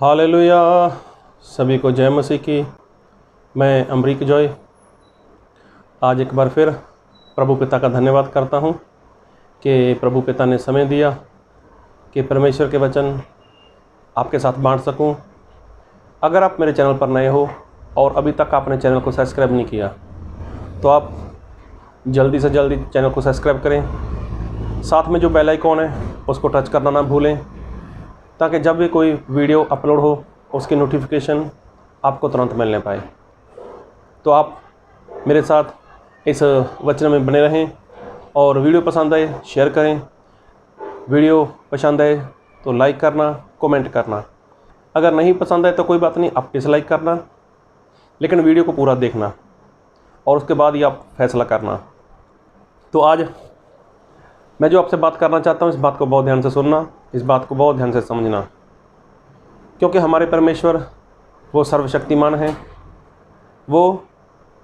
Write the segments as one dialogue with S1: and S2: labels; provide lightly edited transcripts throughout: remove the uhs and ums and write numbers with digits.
S1: Hallelujah. सभी को जय मसीह की। मैं अमरीक जॉय आज एक बार फिर प्रभु पिता का धन्यवाद करता हूँ कि प्रभु पिता ने समय दिया कि परमेश्वर के वचन आपके साथ बांट सकूँ। अगर आप मेरे चैनल पर नए हो और अभी तक आपने चैनल को सब्सक्राइब नहीं किया तो आप जल्दी से जल्दी चैनल को सब्सक्राइब करें। साथ में जो बेल आइकॉन है उसको टच करना ना भूलें, ताकि जब भी कोई वीडियो अपलोड हो उसकी नोटिफिकेशन आपको तुरंत मिलने पाए। तो आप मेरे साथ इस वचन में बने रहें और वीडियो पसंद आए शेयर करें, वीडियो पसंद आए तो लाइक करना, कमेंट करना। अगर नहीं पसंद आए तो कोई बात नहीं, आप डिसलाइक करना, लेकिन वीडियो को पूरा देखना और उसके बाद ही आप फैसला करना। तो आज मैं जो आपसे बात करना चाहता हूँ, इस बात को बहुत ध्यान से सुनना, इस बात को बहुत ध्यान से समझना, क्योंकि हमारे परमेश्वर वो सर्वशक्तिमान हैं, वो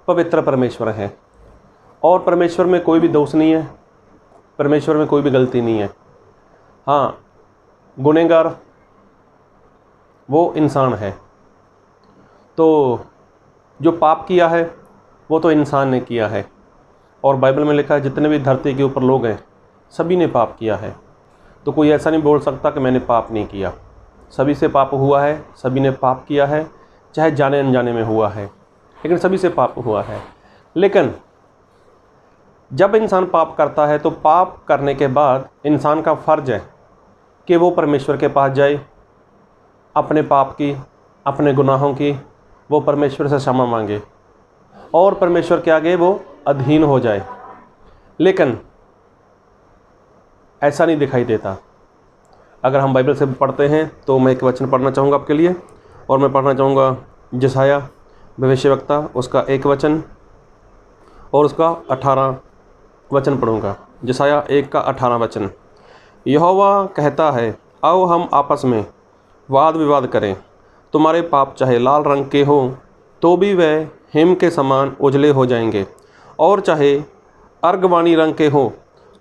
S1: पवित्र परमेश्वर हैं और परमेश्वर में कोई भी दोष नहीं है, परमेश्वर में कोई भी गलती नहीं है। हाँ, गुनहगार वो इंसान है। तो जो पाप किया है वो तो इंसान ने किया है, और बाइबल में लिखा है जितने भी धरती के ऊपर लोग हैं सभी ने पाप किया है। तो कोई ऐसा नहीं बोल सकता कि मैंने पाप नहीं किया। सभी से पाप हुआ है, सभी ने पाप किया है, चाहे जाने अनजाने में हुआ है, लेकिन सभी से पाप हुआ है। लेकिन जब इंसान पाप करता है तो पाप करने के बाद इंसान का फ़र्ज़ है कि वो परमेश्वर के पास जाए, अपने पाप की, अपने गुनाहों की वो परमेश्वर से क्षमा मांगे और परमेश्वर के आगे वो अधीन हो जाए। लेकिन ऐसा नहीं दिखाई देता। अगर हम बाइबल से पढ़ते हैं तो मैं एक वचन पढ़ना चाहूँगा आपके लिए, और मैं पढ़ना चाहूँगा यशायाह भविष्यवक्ता, उसका 1 वचन और उसका 18 वचन पढ़ूँगा। यशायाह 1 का 18 वचन। यहोवा कहता है, आओ हम आपस में वाद विवाद करें। तुम्हारे पाप चाहे लाल रंग के हो तो भी वह हिम के समान उजले हो जाएंगे, और चाहे अर्गवानी रंग के हो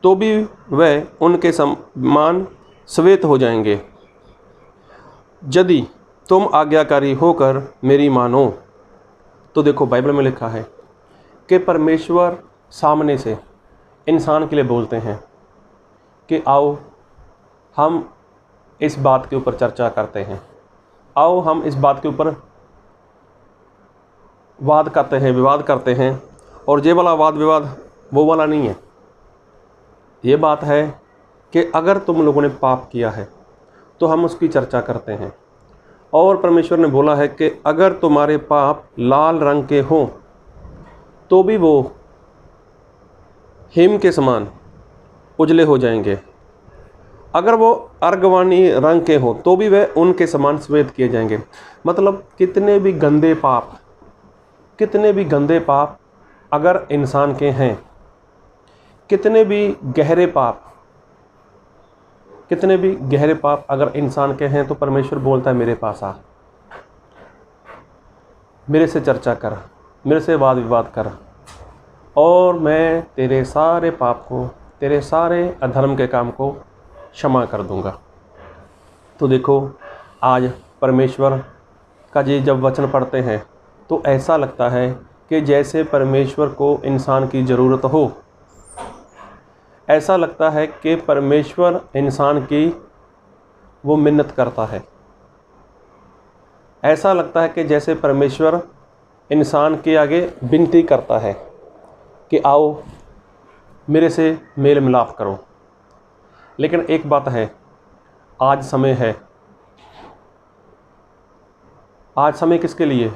S1: तो भी वह उनके समान श्वेत हो जाएंगे, यदि तुम आज्ञाकारी होकर मेरी मानो। तो देखो बाइबल में लिखा है कि परमेश्वर सामने से इंसान के लिए बोलते हैं कि आओ हम इस बात के ऊपर चर्चा करते हैं, आओ हम इस बात के ऊपर वाद करते हैं, विवाद करते हैं। और ये वाला वाद विवाद वो वाला नहीं है। ये बात है कि अगर तुम लोगों ने पाप किया है तो हम उसकी चर्चा करते हैं। और परमेश्वर ने बोला है कि अगर तुम्हारे पाप लाल रंग के हों तो भी वो हिम के समान उजले हो जाएंगे, अगर वो अर्गवानी रंग के हों तो भी वह उनके समान श्वेत किए जाएंगे। मतलब कितने भी गंदे पाप अगर इंसान के हैं, कितने भी गहरे पाप अगर इंसान के हैं, तो परमेश्वर बोलता है मेरे पास आ, मेरे से चर्चा कर, मेरे से वाद विवाद कर, और मैं तेरे सारे पाप को, तेरे सारे अधर्म के काम को क्षमा कर दूंगा। तो देखो आज परमेश्वर का ये जब वचन पढ़ते हैं तो ऐसा लगता है कि जैसे परमेश्वर को इंसान की ज़रूरत हो। ऐसा लगता है कि परमेश्वर इंसान की वो मिन्नत करता है। ऐसा लगता है कि जैसे परमेश्वर इंसान के आगे विनती करता है कि आओ मेरे से मेल मिलाप करो। लेकिन एक बात है, आज समय किसके लिए?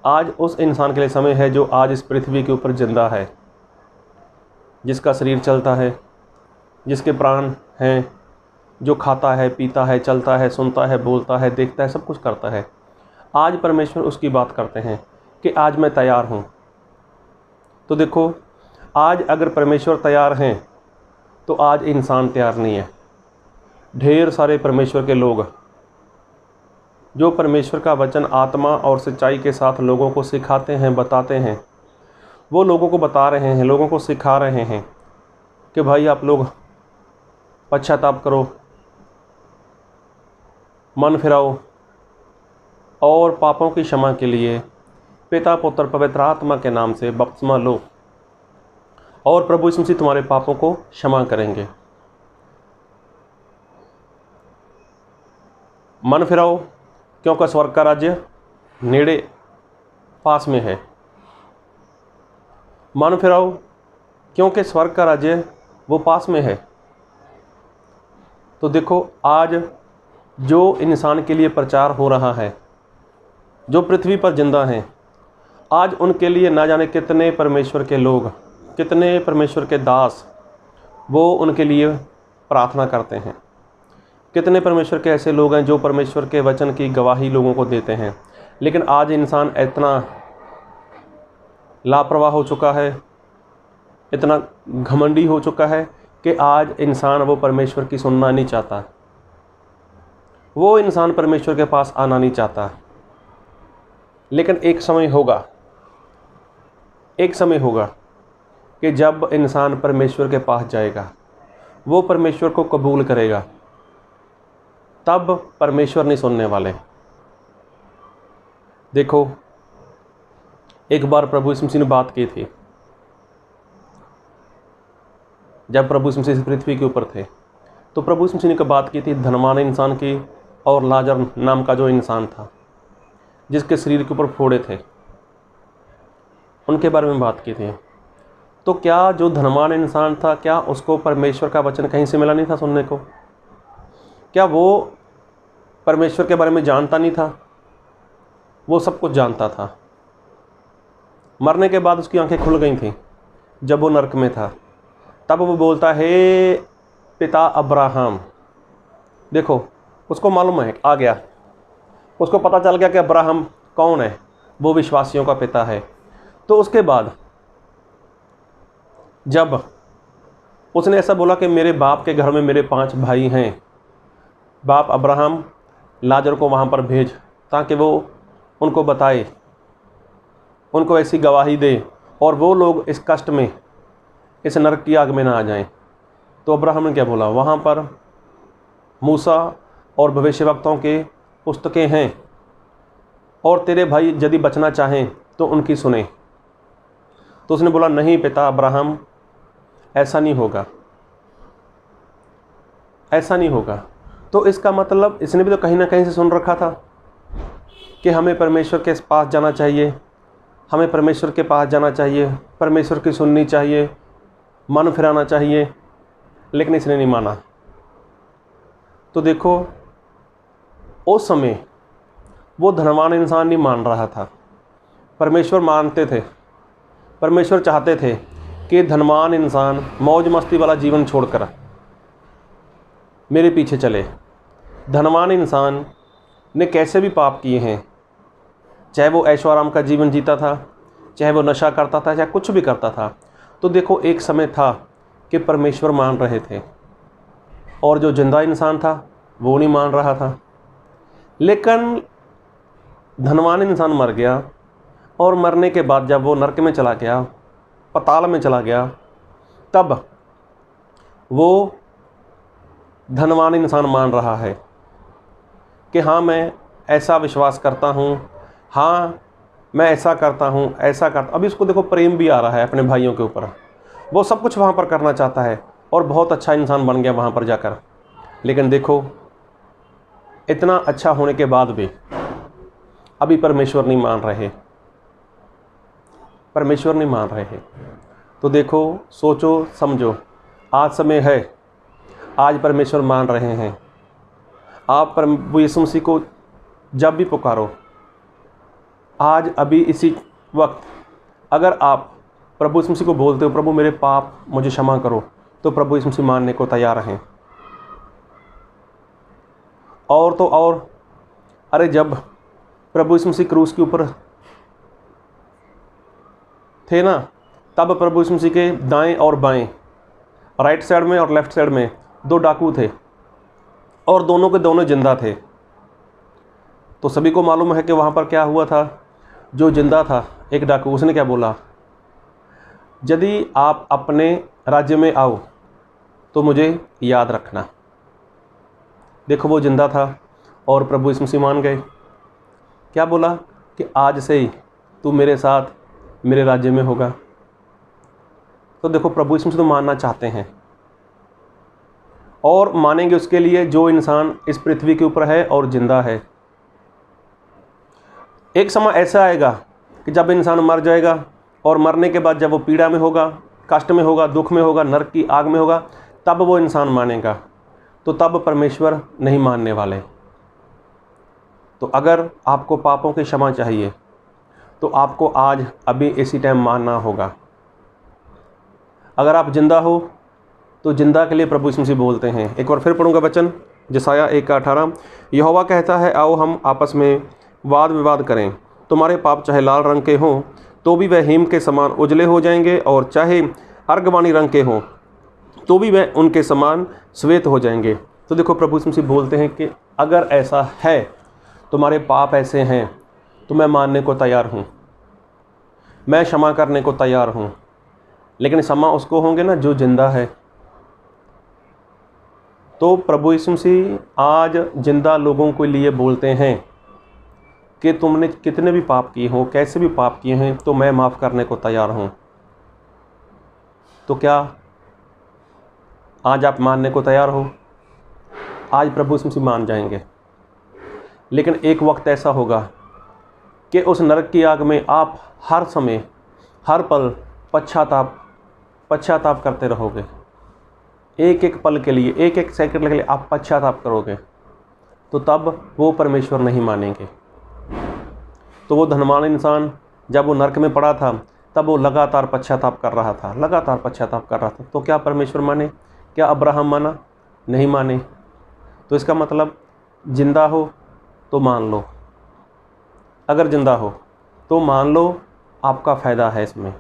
S1: आज उस इंसान के लिए समय है जो आज इस पृथ्वी के ऊपर जिंदा है, जिसका शरीर चलता है, जिसके प्राण हैं, जो खाता है, पीता है, चलता है, सुनता है, बोलता है, देखता है, सब कुछ करता है। आज परमेश्वर उसकी बात करते हैं कि आज मैं तैयार हूँ। तो देखो आज अगर परमेश्वर तैयार हैं तो आज इंसान तैयार नहीं है। ढेर सारे परमेश्वर के लोग जो परमेश्वर का वचन आत्मा और सच्चाई के साथ लोगों को सिखाते हैं, बताते हैं, वो लोगों को बता रहे हैं, लोगों को सिखा रहे हैं कि भाई आप लोग पश्चाताप करो, मन फिराओ, और पापों की क्षमा के लिए पिता पुत्र पवित्र आत्मा के नाम से बपतिस्मा लो और प्रभु यीशु मसीह तुम्हारे पापों को क्षमा करेंगे। मन फिराओ, क्योंकि स्वर्ग का राज्य नेड़े पास में है। मन फिराओ, क्योंकि स्वर्ग का राज्य वो पास में है। तो देखो, आज जो इंसान के लिए प्रचार हो रहा है, जो पृथ्वी पर जिंदा हैं, आज उनके लिए ना जाने कितने परमेश्वर के लोग, कितने परमेश्वर के दास वो उनके लिए प्रार्थना करते हैं। कितने परमेश्वर के ऐसे लोग हैं जो परमेश्वर के वचन की गवाही लोगों को देते हैं। लेकिन आज इंसान इतना लापरवाह हो चुका है, इतना घमंडी हो चुका है कि आज इंसान वो परमेश्वर की सुनना नहीं चाहता, वो इंसान परमेश्वर के पास आना नहीं चाहता। लेकिन एक समय होगा कि जब इंसान परमेश्वर के पास जाएगा, वो परमेश्वर को कबूल करेगा, तब परमेश्वर नहीं सुनने वाले। देखो, एक बार प्रभु यीशु मसीह ने बात की थी, जब प्रभु यीशु मसीह पृथ्वी के ऊपर थे, तो प्रभु यीशु मसीह ने बात की थी धनवान इंसान की और लाजर नाम का जो इंसान था जिसके शरीर के ऊपर फोड़े थे, उनके बारे में बात की थी। तो क्या जो धनवान इंसान था, क्या उसको परमेश्वर का वचन कहीं से मिला नहीं था सुनने को? क्या वो परमेश्वर के बारे में जानता नहीं था? वो सब कुछ जानता था। मरने के बाद उसकी आंखें खुल गई थीं जब वो नरक में था। तब वो बोलता है, पिता अब्राहम। देखो, उसको मालूम है, आ गया, उसको पता चल गया कि अब्राहम कौन है, वो विश्वासियों का पिता है। तो उसके बाद जब उसने ऐसा बोला कि मेरे बाप के घर में मेरे 5 भाई हैं, बाप अब्राहम लाजर को वहाँ पर भेज ताकि वो उनको बताए, उनको ऐसी गवाही दे और वो लोग इस कष्ट में, इस नरक की आग में ना आ जाएं। तो अब्राहम ने क्या बोला? वहाँ पर मूसा और भविष्यवक्ताओं के पुस्तकें हैं और तेरे भाई यदि बचना चाहें तो उनकी सुने। तो उसने बोला, नहीं पिता अब्राहम, ऐसा नहीं होगा, ऐसा नहीं होगा। तो इसका मतलब इसने भी तो कहीं ना कहीं से सुन रखा था कि हमें परमेश्वर के पास जाना चाहिए, हमें परमेश्वर के पास जाना चाहिए, परमेश्वर की सुननी चाहिए, मन फिराना चाहिए। लेकिन इसने नहीं माना। तो देखो, उस समय वो धनवान इंसान नहीं मान रहा था, परमेश्वर मानते थे। परमेश्वर चाहते थे कि धनवान इंसान मौज मस्ती वाला जीवन छोड़कर मेरे पीछे चले। धनवान इंसान ने कैसे भी पाप किए हैं, चाहे वो ऐशो आराम का जीवन जीता था, चाहे वो नशा करता था, चाहे कुछ भी करता था। तो देखो, एक समय था कि परमेश्वर मान रहे थे और जो जिंदा इंसान था वो नहीं मान रहा था। लेकिन धनवान इंसान मर गया और मरने के बाद जब वो नरक में चला गया, पाताल में चला गया, तब वो धनवान इंसान मान रहा है कि हाँ, मैं ऐसा विश्वास करता हूँ, हाँ मैं ऐसा करता हूँ, ऐसा करता। अभी इसको देखो, प्रेम भी आ रहा है अपने भाइयों के ऊपर, वो सब कुछ वहाँ पर करना चाहता है और बहुत अच्छा इंसान बन गया वहाँ पर जाकर। लेकिन देखो, इतना अच्छा होने के बाद भी अभी परमेश्वर नहीं मान रहे, परमेश्वर नहीं मान रहे। तो देखो, सोचो समझो, आज समय है, आज परमेश्वर मान रहे हैं। आप प्रभु यीशु मसीह को जब भी पुकारो, आज अभी इसी वक्त अगर आप प्रभु यीशु मसीह को बोलते हो, प्रभु मेरे पाप मुझे क्षमा करो, तो प्रभु यीशु मसीह मानने को तैयार हैं। और तो और, अरे जब प्रभु यीशु मसीह क्रूस के ऊपर थे ना, तब प्रभु यीशु मसीह के दाएं और बाएं, राइट साइड में और लेफ्ट साइड में 2 डाकू थे और दोनों के दोनों जिंदा थे। तो सभी को मालूम है कि वहाँ पर क्या हुआ था। जो जिंदा था, एक डाकू, उसने क्या बोला? यदि आप अपने राज्य में आओ तो मुझे याद रखना। देखो, वो जिंदा था और प्रभु यीशु मसीह मान गए। क्या बोला कि आज से ही तू मेरे साथ मेरे राज्य में होगा। तो देखो प्रभु यीशु मसीह तो मानना चाहते हैं, और मानेंगे उसके लिए जो इंसान इस पृथ्वी के ऊपर है और जिंदा है। एक समय ऐसा आएगा कि जब इंसान मर जाएगा, और मरने के बाद जब वो पीड़ा में होगा, कष्ट में होगा, दुख में होगा, नरक की आग में होगा, तब वो इंसान मानेगा। तो तब परमेश्वर नहीं मानने वाले। तो अगर आपको पापों की क्षमा चाहिए तो आपको आज अभी इसी टाइम मानना होगा। अगर आप जिंदा हो तो जिंदा के लिए प्रभु यीशु मसीह बोलते हैं। एक बार फिर पढ़ूंगा वचन, यशायाह 1:18। यहोवा कहता है, आओ हम आपस में वाद विवाद करें। तुम्हारे पाप चाहे लाल रंग के हों तो भी वह हिम के समान उजले हो जाएंगे, और चाहे अर्गवानी रंग के हों तो भी वह उनके समान श्वेत हो जाएंगे। तो देखो प्रभु यीशु मसीह बोलते हैं कि अगर ऐसा है, तुम्हारे पाप ऐसे हैं, तो मैं मानने को तैयार हूँ, मैं क्षमा करने को तैयार हूँ। लेकिन क्षमा उसको होंगे ना जो जिंदा है। तो प्रभु यीशु मसीह आज जिंदा लोगों के लिए बोलते हैं कि तुमने कितने भी पाप किए हों, कैसे भी पाप किए हैं, तो मैं माफ़ करने को तैयार हूँ। तो क्या आज आप मानने को तैयार हो? आज प्रभु यीशु मसीह मान जाएंगे। लेकिन एक वक्त ऐसा होगा कि उस नरक की आग में आप हर समय, हर पल पश्चाताप करते रहोगे। एक एक पल के लिए, एक एक सेकंड के लिए आप पश्चाताप करोगे। तो तब वो परमेश्वर नहीं मानेंगे। तो वो धनवान इंसान जब वो नरक में पड़ा था, तब वो लगातार पश्चाताप कर रहा था, लगातार पश्चाताप कर रहा था। तो क्या परमेश्वर माने? क्या अब्राहम माना? नहीं माने। तो इसका मतलब जिंदा हो तो मान लो, अगर जिंदा हो तो मान लो, आपका फ़ायदा है इसमें।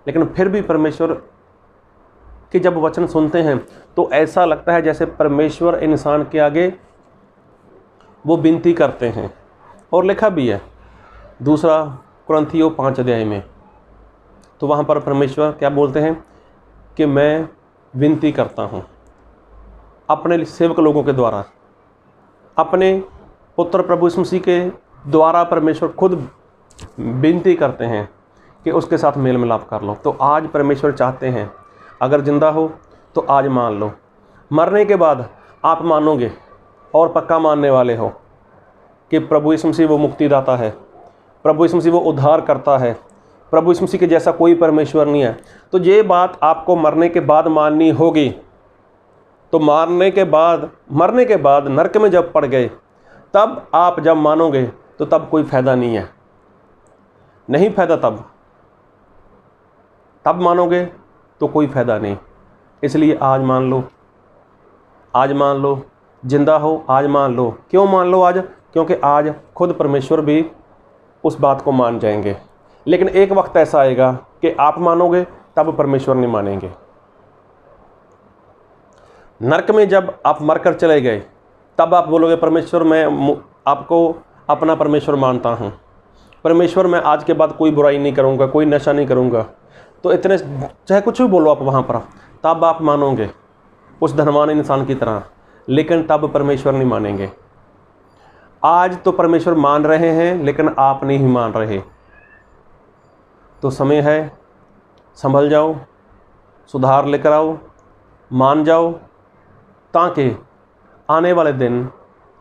S1: लेकिन फिर भी परमेश्वर के जब वचन सुनते हैं तो ऐसा लगता है जैसे परमेश्वर इंसान के आगे वो विनती करते हैं। और लिखा भी है 2 कुरिन्थियों 5 अध्याय में, तो वहाँ पर परमेश्वर क्या बोलते हैं कि मैं विनती करता हूँ अपने सेवक लोगों के द्वारा, अपने पुत्र प्रभु यीशु मसीह के द्वारा परमेश्वर खुद विनती करते हैं कि उसके साथ मेल मिलाप कर लो। तो आज परमेश्वर चाहते हैं, अगर जिंदा हो तो आज मान लो, मरने के बाद आप मानोगे और पक्का मानने वाले हो कि प्रभु यीशु मसीह वो मुक्तिदाता है, प्रभु यीशु मसीह वो उद्धार करता है, प्रभु यीशु मसीह के जैसा कोई परमेश्वर नहीं है। तो ये बात आपको मरने के बाद माननी होगी। तो मरने के बाद नरक में जब पड़ गए, तब आप जब मानोगे तो तब कोई फ़ायदा नहीं है, नहीं फ़ायदा। तब मानोगे तो कोई फ़ायदा नहीं। इसलिए आज मान लो, आज मान लो, जिंदा हो आज मान लो। क्यों मान लो आज? क्योंकि आज खुद परमेश्वर भी उस बात को मान जाएंगे। लेकिन एक वक्त ऐसा आएगा कि आप मानोगे तब परमेश्वर नहीं मानेंगे। नरक में जब आप मरकर चले गए, तब आप बोलोगे परमेश्वर मैं आपको अपना परमेश्वर मानता हूँ, परमेश्वर मैं आज के बाद कोई बुराई नहीं करूँगा, कोई नशा नहीं करूँगा। तो इतने चाहे कुछ भी बोलो आप वहाँ पर, तब आप मानोगे उस धनवान इंसान की तरह। लेकिन तब परमेश्वर नहीं मानेंगे। आज तो परमेश्वर मान रहे हैं, लेकिन आप नहीं मान रहे। तो समय है, संभल जाओ, सुधार लेकर आओ, मान जाओ, ताकि आने वाले दिन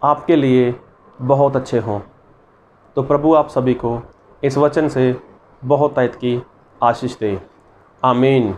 S1: आपके लिए बहुत अच्छे हों। तो प्रभु आप सभी को इस वचन से बहुत तायत की आशीष दे। आमीन।